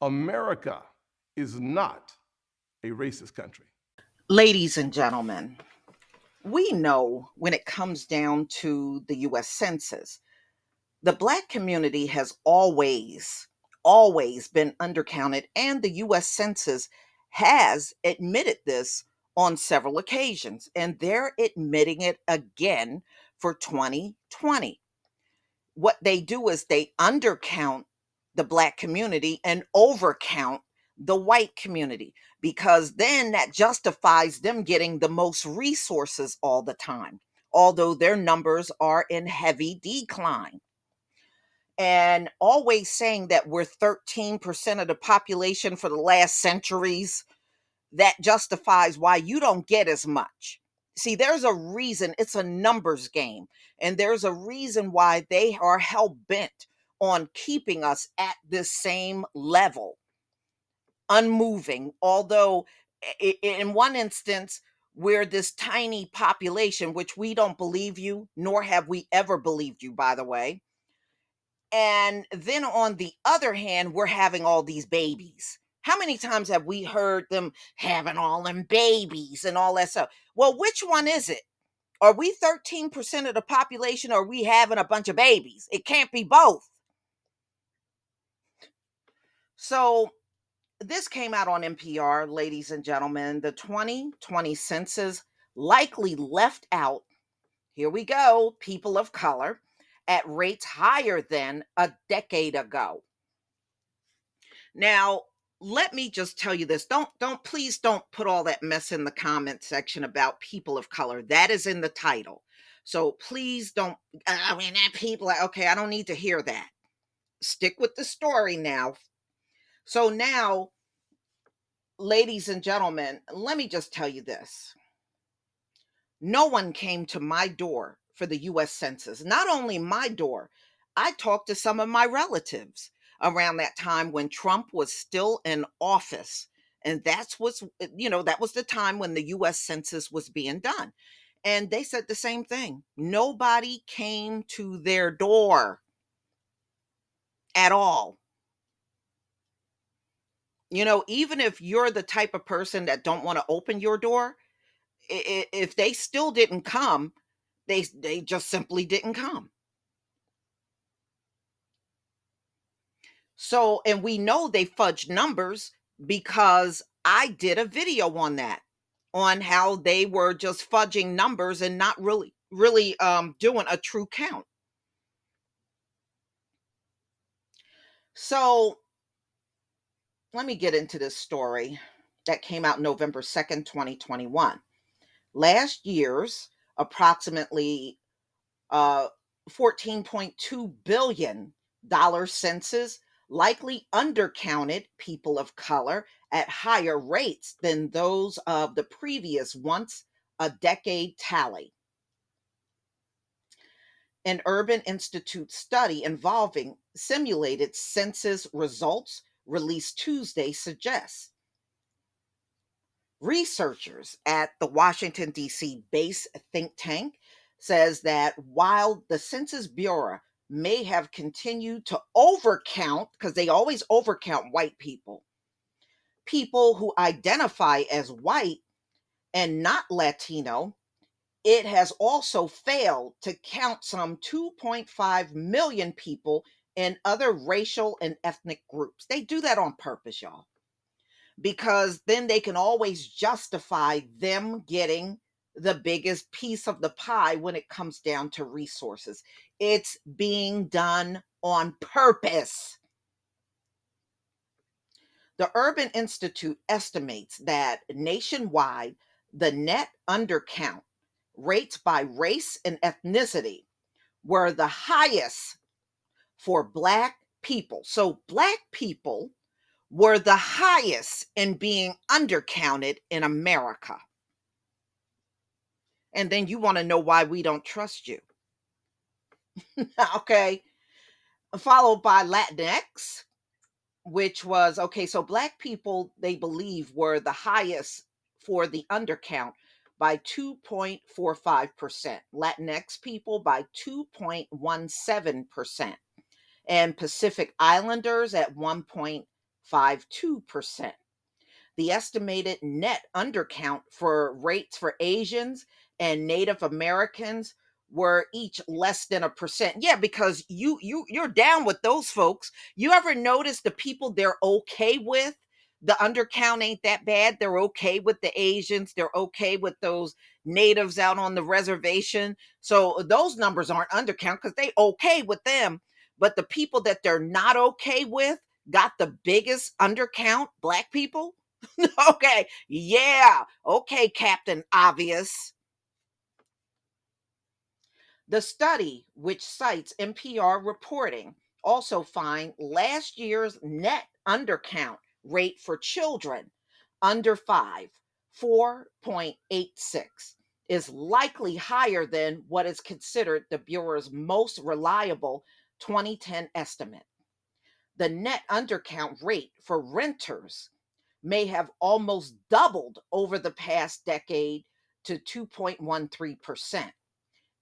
America is not a racist country. Ladies and gentlemen, we know when it comes down to the US Census, the Black community has always been undercounted, and the US Census has admitted this on several occasions, and they're admitting it again for 2020. What they do is they undercount the Black community and overcount the white community, because then that justifies them getting the most resources all the time, although their numbers are in heavy decline. And always saying that we're 13% of the population for the last centuries, that justifies why you don't get as much. See, there's a reason. It's a numbers game. And there's a reason why they are hell bent on keeping us at this same level, unmoving. Although, in one instance, we're this tiny population, which we don't believe you, nor have we ever believed you, by the way. And then on the other hand, we're having all these babies. How many times have we heard them having all them babies and all that stuff? Well, which one is it? Are we 13% of the population, or are we having a bunch of babies? It can't be both. So this came out on NPR, ladies and gentlemen. The 2020 census likely left out, here we go, people of color at rates higher than a decade ago. Now, let me just tell you this. Please don't put all that mess in the comment section about people of color. That is in the title. So please don't, I mean, that people, okay, I don't need to hear that. Stick with the story now. So now, ladies and gentlemen, let me just tell you this. No one came to my door for the US Census. Not only my door, I talked to some of my relatives around that time when Trump was still in office. And that was the time when the US Census was being done. And they said the same thing. Nobody came to their door at all. Even if you're the type of person that don't want to open your door, if they still didn't come, they just simply didn't come. So, and we know they fudged numbers because I did a video on that, on how they were just fudging numbers and not really doing a true count. So, let me get into this story that came out November 2nd, 2021. Last year's approximately uh, $14.2 billion census likely undercounted people of color at higher rates than those of the previous once a decade tally. An Urban Institute study involving simulated census results released Tuesday suggests researchers at the Washington, D.C. based think tank says that while the Census Bureau may have continued to overcount, because they always overcount white people who identify as white and not Latino, it has also failed to count some 2.5 million people in other racial and ethnic groups. They do that on purpose, y'all, because then they can always justify them getting the biggest piece of the pie when it comes down to resources. It's being done on purpose. The Urban Institute estimates that nationwide, the net undercount rates by race and ethnicity were the highest for Black people. So, Black people were the highest in being undercounted in America. And then you want to know why we don't trust you. Okay. Followed by Latinx, which was okay. So Black people, they believe, were the highest for the undercount by 2.45%. Latinx people by 2.17%. And Pacific Islanders at 1.5%. 0.52%. The estimated net undercount for rates for Asians and Native Americans were each less than a percent. Yeah, because you're down with those folks. You ever notice the people they're okay with? The undercount ain't that bad. They're okay with the Asians. They're okay with those natives out on the reservation. So those numbers aren't undercount because they okay with them. But the people that they're not okay with got the biggest undercount, black people. Okay. Yeah. Okay, Captain Obvious. The study, which cites NPR reporting, also find last year's net undercount rate for children under 5, 4.86, is likely higher than what is considered the Bureau's most reliable 2010 estimate. The net undercount rate for renters may have almost doubled over the past decade to 2.13%.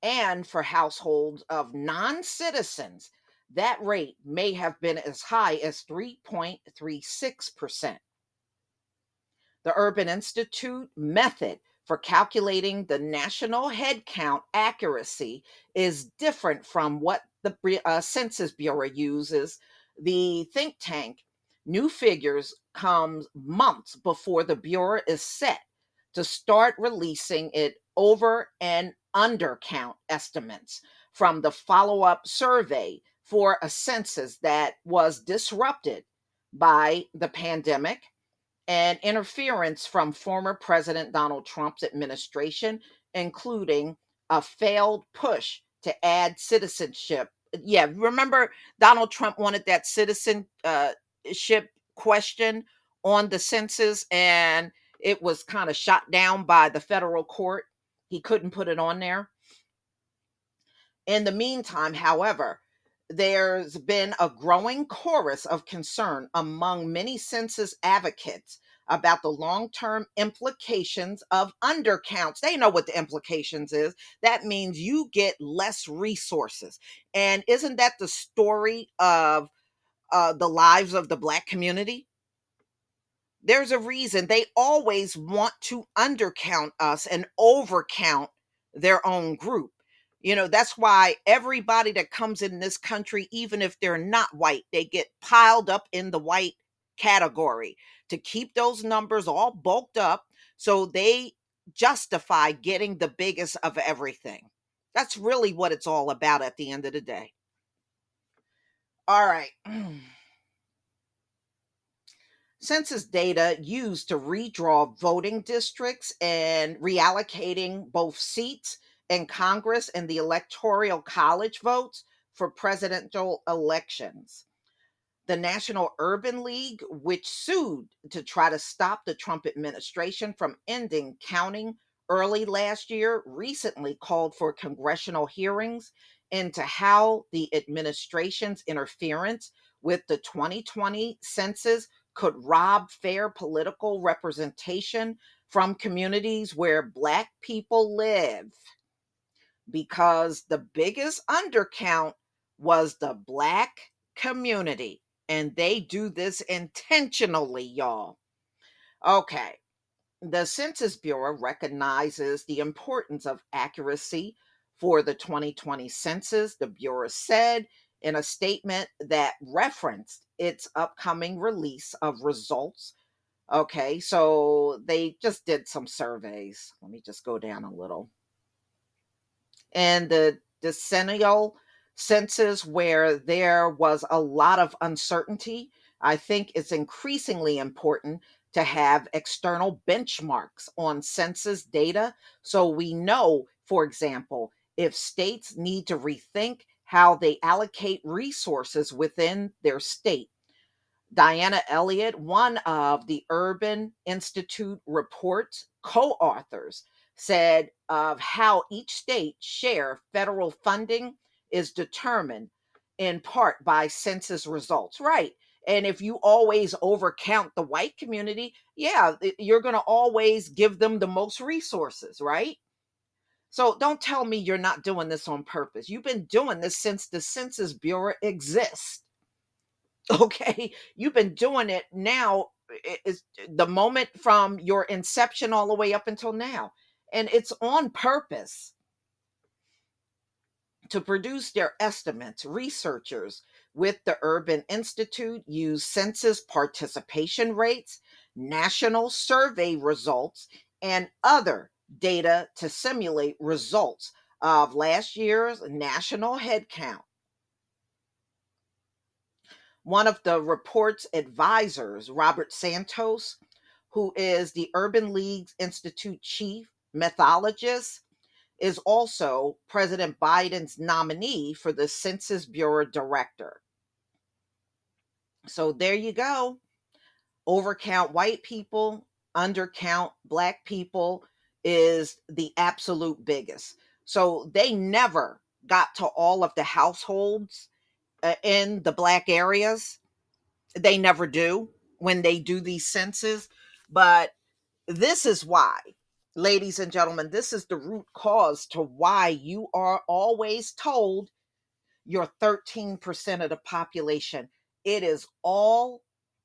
And for households of non citizens, that rate may have been as high as 3.36%. The Urban Institute method for calculating the national headcount accuracy is different from what the Census Bureau uses. The think tank new figures comes months before the Bureau is set to start releasing it over and under count estimates from the follow-up survey for a census that was disrupted by the pandemic and interference from former President Donald Trump's administration, including a failed push to add citizenship. Yeah, remember Donald Trump wanted that citizenship question on the census, and it was kind of shot down by the federal court. He couldn't put it on there. In the meantime, however, there's been a growing chorus of concern among many census advocates about the long-term implications of undercounts. They know what the implications is. That means you get less resources. And isn't that the story of the lives of the Black community? There's a reason they always want to undercount us and overcount their own group. That's why everybody that comes in this country, even if they're not white, they get piled up in the white category to keep those numbers all bulked up so they justify getting the biggest of everything. That's really what it's all about at the end of the day. All right. Census data used to redraw voting districts and reallocating both seats in Congress and the Electoral College votes for presidential elections. The National Urban League, which sued to try to stop the Trump administration from ending counting early last year, recently called for congressional hearings into how the administration's interference with the 2020 census could rob fair political representation from communities where Black people live, because the biggest undercount was the Black community. And they do this intentionally, y'all. Okay. The Census Bureau recognizes the importance of accuracy for the 2020 census, the Bureau said in a statement that referenced its upcoming release of results. Okay, so they just did some surveys. Let me just go down a little. And the decennial census, where there was a lot of uncertainty, I think it's increasingly important to have external benchmarks on census data so we know, for example, if states need to rethink how they allocate resources within their state. Diana Elliott, one of the Urban Institute report's co authors, said of how each state share federal funding is determined in part by census results. Right. And if you always overcount the white community, yeah, you're going to always give them the most resources, right? So don't tell me you're not doing this on purpose. You've been doing this since the Census Bureau exists. Okay, you've been doing it now. Is the moment from your inception all the way up until now, and it's on purpose to produce their estimates. Researchers with the Urban Institute use census participation rates, national survey results, and other data to simulate results of last year's national headcount. One of the report's advisors, Robert Santos, who is the Urban League Institute chief methodologist, is also President Biden's nominee for the Census Bureau director. So there you go. Overcount white people, undercount black people is the absolute biggest. So they never got to all of the households in the black areas. They never do when they do these census. But this is why, ladies and gentlemen, this is the root cause to why you are always told you're 13% of the population. It is all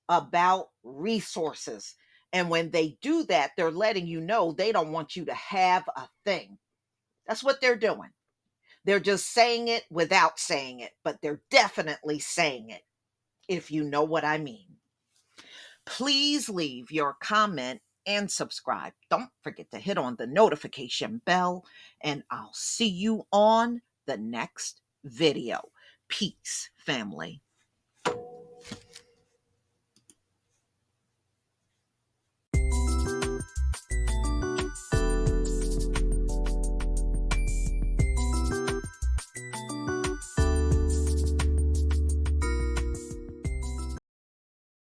about resources. And when they do that, they're letting you know they don't want you to have a thing. That's what they're doing. They're just saying it without saying it, but they're definitely saying it, if you know what I mean. Please leave your comment and subscribe. Don't forget to hit on the notification bell, and I'll see you on the next video. Peace, family.